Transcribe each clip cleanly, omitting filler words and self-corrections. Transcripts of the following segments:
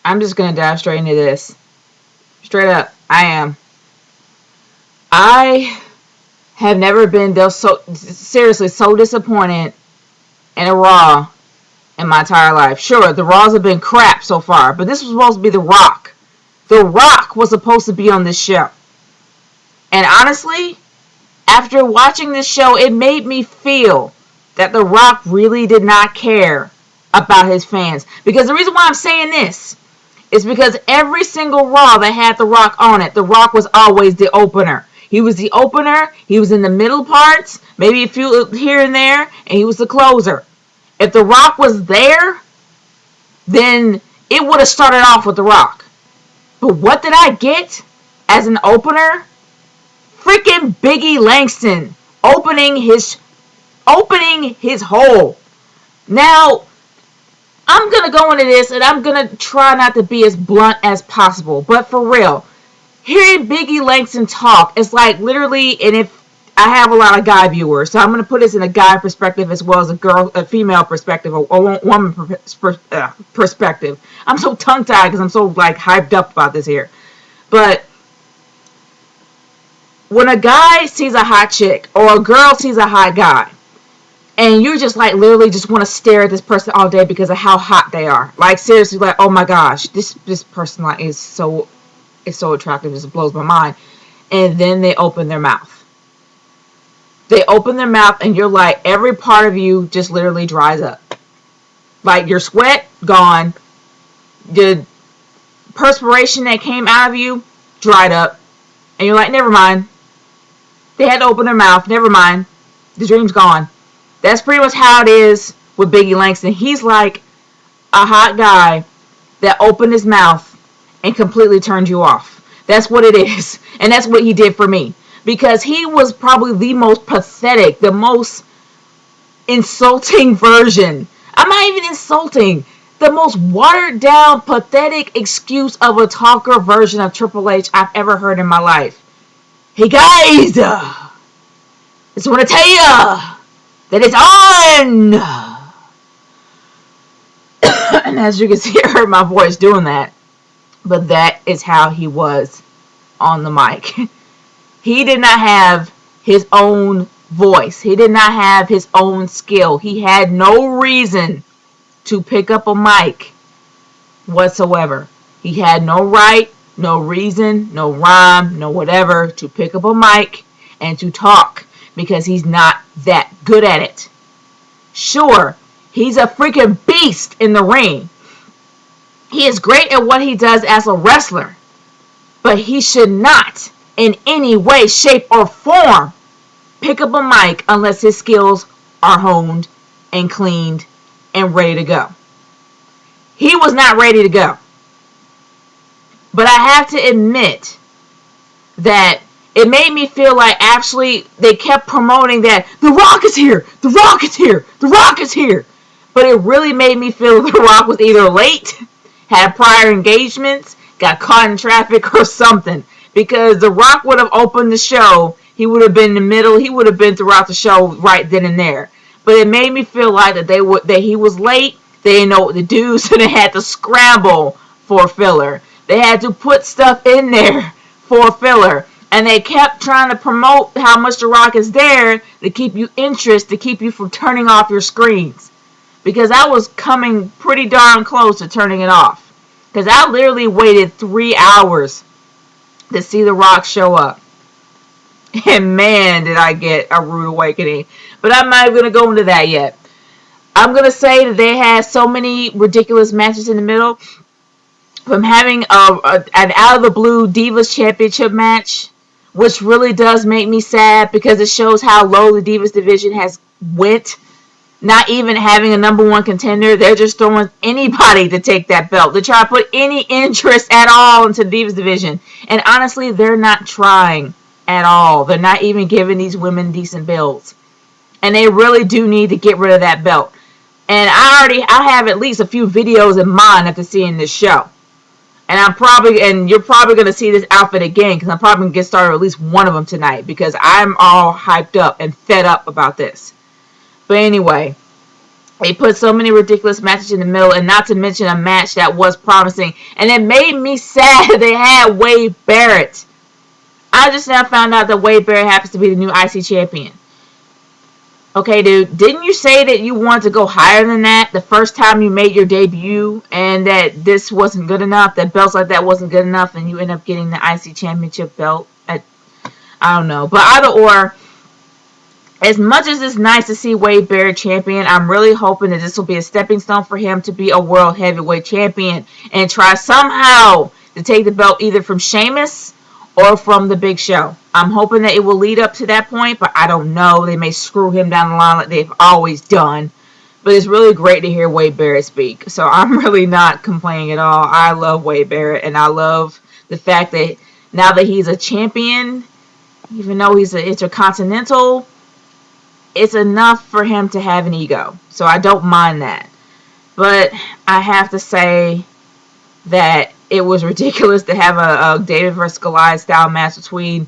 I'm just gonna dive straight into this. Straight up, I am. I have never been so seriously so disappointed in a Raw in my entire life. Sure, the Raws have been crap so far, but this was supposed to be The Rock. The Rock was supposed to be on this show. And honestly, after watching this show, it made me feel that The Rock really did not care about his fans. Because the reason why I'm saying this is because every single Raw that had The Rock on it, The Rock was always the opener. He was the opener, he was in the middle parts, maybe a few here and there, and he was the closer. If The Rock was there, then it would have started off with The Rock. But what did I get as an opener? Freaking Biggie Langston opening his hole. Now, I'm going to go into this and I'm going to try not to be as blunt as possible. But for real, hearing Biggie Langston talk is like literally, and if I have a lot of guy viewers, so I'm going to put this in a guy perspective as well as a female perspective, a woman perspective. I'm so tongue-tied because I'm so like hyped up about this here. But when a guy sees a hot chick or a girl sees a hot guy, and you just like literally just want to stare at this person all day because of how hot they are. Like seriously, like, oh my gosh, this person like is so attractive, it just blows my mind. And then they open their mouth. They open their mouth and you're like, every part of you just literally dries up. Like your sweat, gone. The perspiration that came out of you, dried up. And you're like, never mind. They had to open their mouth, never mind. The dream's gone. That's pretty much how it is with Biggie Langston. He's like a hot guy that opened his mouth and completely turned you off. That's what it is. And that's what he did for me. Because he was probably the most pathetic, the most insulting version. I'm not even insulting. The most watered down, pathetic excuse of a talker version of Triple H I've ever heard in my life. Hey guys, just want to tell you that it's on. And as you can see, I heard my voice doing that. But that is how he was on the mic. He did not have his own voice. He did not have his own skill. He had no reason to pick up a mic whatsoever. He had no right, no reason, no rhyme, no whatever to pick up a mic and to talk because he's not that good at it. Sure, he's a freaking beast in the ring. He is great at what he does as a wrestler, but he should not in any way, shape, or form pick up a mic unless his skills are honed and cleaned and ready to go. He was not ready to go. But I have to admit that it made me feel like actually they kept promoting that The Rock is here, The Rock is here, The Rock is here. But it really made me feel The Rock was either late, had prior engagements, got caught in traffic or something. Because The Rock would have opened the show, he would have been in the middle, he would have been throughout the show right then and there. But it made me feel like that he was late, they didn't know what to do, so they had to scramble for filler. They had to put stuff in there for filler. And they kept trying to promote how much The Rock is there to keep you interested, to keep you from turning off your screens. Because I was coming pretty darn close to turning it off. Because I literally waited 3 hours to see The Rock show up. And man, did I get a rude awakening. But I'm not even going to go into that yet. I'm going to say that they had so many ridiculous matches in the middle. From having an out-of-the-blue Divas Championship match, which really does make me sad because it shows how low the Divas division has went. Not even having a number one contender. They're just throwing anybody to take that belt. They try to put any interest at all into the Divas division. And honestly, they're not trying at all. They're not even giving these women decent belts. And they really do need to get rid of that belt. And I have at least a few videos in mind after seeing this show. And you're probably going to see this outfit again because I'm probably going to get started with at least one of them tonight because I'm all hyped up and fed up about this. But anyway, They put so many ridiculous matches in the middle, and not to mention a match that was promising. And it made me sad they had Wade Barrett. I just now found out that Wade Barrett happens to be the new IC champion. Okay, dude, didn't you say that you wanted to go higher than that the first time you made your debut, and that this wasn't good enough, that belts like that wasn't good enough, and you end up getting the IC championship belt? I don't know. But either or, as much as it's nice to see Wade Barrett champion, I'm really hoping that this will be a stepping stone for him to be a world heavyweight champion and try somehow to take the belt either from Sheamus or from the Big Show. I'm hoping that it will lead up to that point, but I don't know. They may screw him down the line like they've always done. But it's really great to hear Wade Barrett speak. So I'm really not complaining at all. I love Wade Barrett, and I love the fact that now that he's a champion, even though he's an intercontinental, it's enough for him to have an ego. So I don't mind that. But I have to say that it was ridiculous to have a David versus Goliath style match between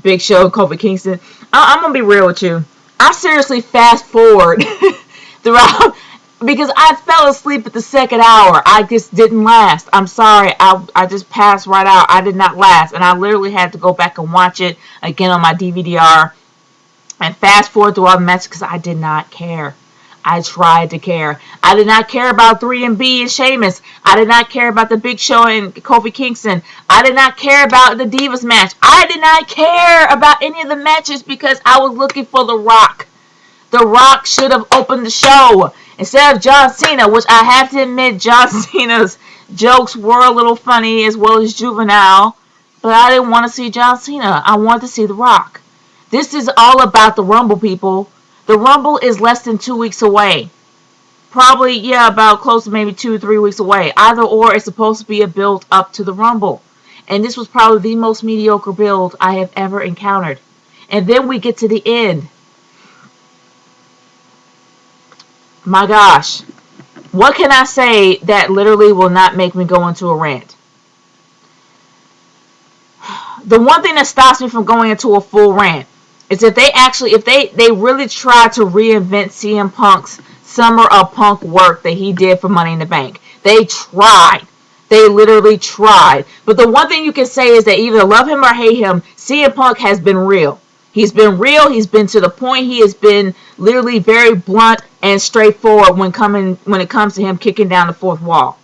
Big Show and Kofi Kingston. I'm going to be real with you. I seriously fast forward throughout because I fell asleep at the second hour. I just didn't last. I'm sorry. I just passed right out. I did not last. And I literally had to go back and watch it again on my DVD-R and fast forward through all the matches because I did not care. I tried to care. I did not care about 3MB and Sheamus. I did not care about the Big Show and Kofi Kingston. I did not care about the Divas match. I did not care about any of the matches because I was looking for The Rock. The Rock should have opened the show instead of John Cena, which I have to admit John Cena's jokes were a little funny as well as juvenile, but I didn't want to see John Cena. I wanted to see The Rock. This is all about the Rumble, people. The Rumble is less than 2 weeks away. Probably, yeah, about close to maybe 2 or 3 weeks away. Either or, it's supposed to be a build up to the Rumble. And this was probably the most mediocre build I have ever encountered. And then we get to the end. My gosh. What can I say that literally will not make me go into a rant? The one thing that stops me from going into a full rant is if they really try to reinvent CM Punk's Summer of Punk work that he did for Money in the Bank. They tried. They literally tried. But the one thing you can say is that either love him or hate him, CM Punk has been real. He's been real. He's been to the point. He has been literally very blunt and straightforward when it comes to him kicking down the fourth wall.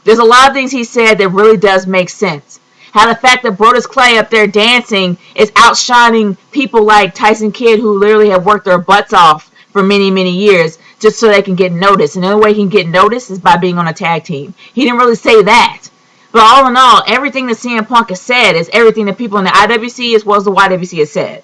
There's a lot of things he said that really does make sense. How the fact that Brodus Clay up there dancing is outshining people like Tyson Kidd, who literally have worked their butts off for many, many years just so they can get noticed. And the only way he can get noticed is by being on a tag team. He didn't really say that. But all in all, everything that CM Punk has said is everything that people in the IWC as well as the YWC has said.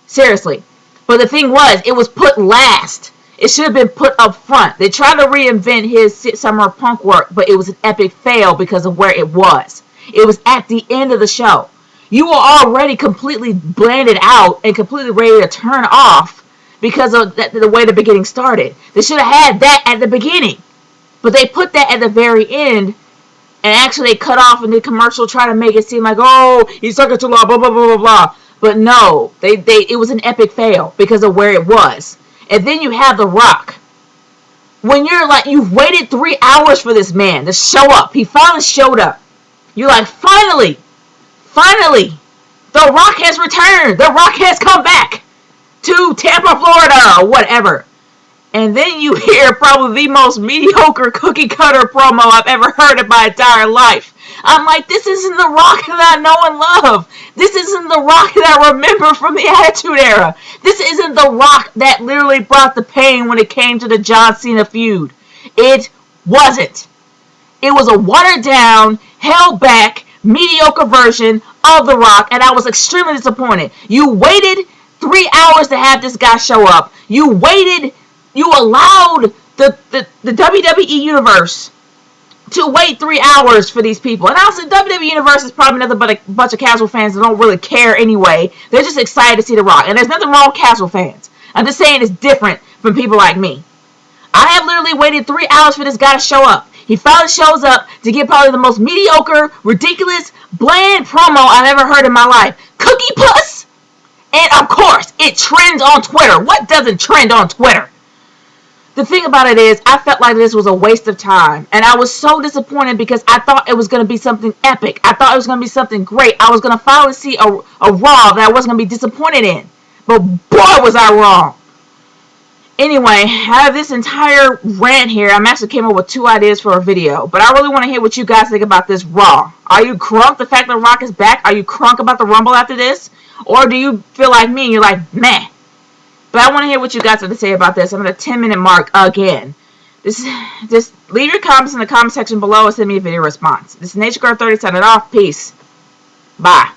Seriously. But the thing was, it was put last. It should have been put up front. They tried to reinvent his Summer of Punk work, but it was an epic fail because of where it was. It was at the end of the show. You were already completely blanded out and completely ready to turn off because of the way the beginning started. They should have had that at the beginning. But they put that at the very end, and actually they cut off in the commercial trying to make it seem like, oh, he's talking too long, blah, blah, blah, blah, blah. But no, it was an epic fail because of where it was. And then you have The Rock. When you're like, you've waited 3 hours for this man to show up. He finally showed up. You're like, finally, The Rock has returned. The Rock has come back to Tampa, Florida, or whatever. And then you hear probably the most mediocre cookie cutter promo I've ever heard in my entire life. I'm like, this isn't The Rock that I know and love. This isn't The Rock that I remember from the Attitude Era. This isn't The Rock that literally brought the pain when it came to the John Cena feud. It wasn't. It was a watered down, held back, mediocre version of The Rock, and I was extremely disappointed. You waited 3 hours to have this guy show up. You allowed the WWE Universe to wait 3 hours for these people. And also, WWE Universe is probably nothing but a bunch of casual fans that don't really care anyway. They're just excited to see The Rock. And there's nothing wrong with casual fans. I'm just saying it's different from people like me. I have literally waited 3 hours for this guy to show up. He finally shows up to get probably the most mediocre, ridiculous, bland promo I've ever heard in my life. Cookie Puss! And of course, it trends on Twitter. What doesn't trend on Twitter? The thing about it is, I felt like this was a waste of time. And I was so disappointed because I thought it was going to be something epic. I thought it was going to be something great. I was going to finally see a Raw that I wasn't going to be disappointed in. But boy, was I wrong. Anyway, out of this entire rant here, I actually came up with 2 ideas for a video. But I really want to hear what you guys think about this Raw. Are you crunk the fact that Rock is back? Are you crunk about the Rumble after this? Or do you feel like me and you're like, meh? But I want to hear what you guys have to say about this. I'm at a 10-minute mark again. Just leave your comments in the comment section below and send me a video response. This is Nature Girl 30 signing off. Peace. Bye.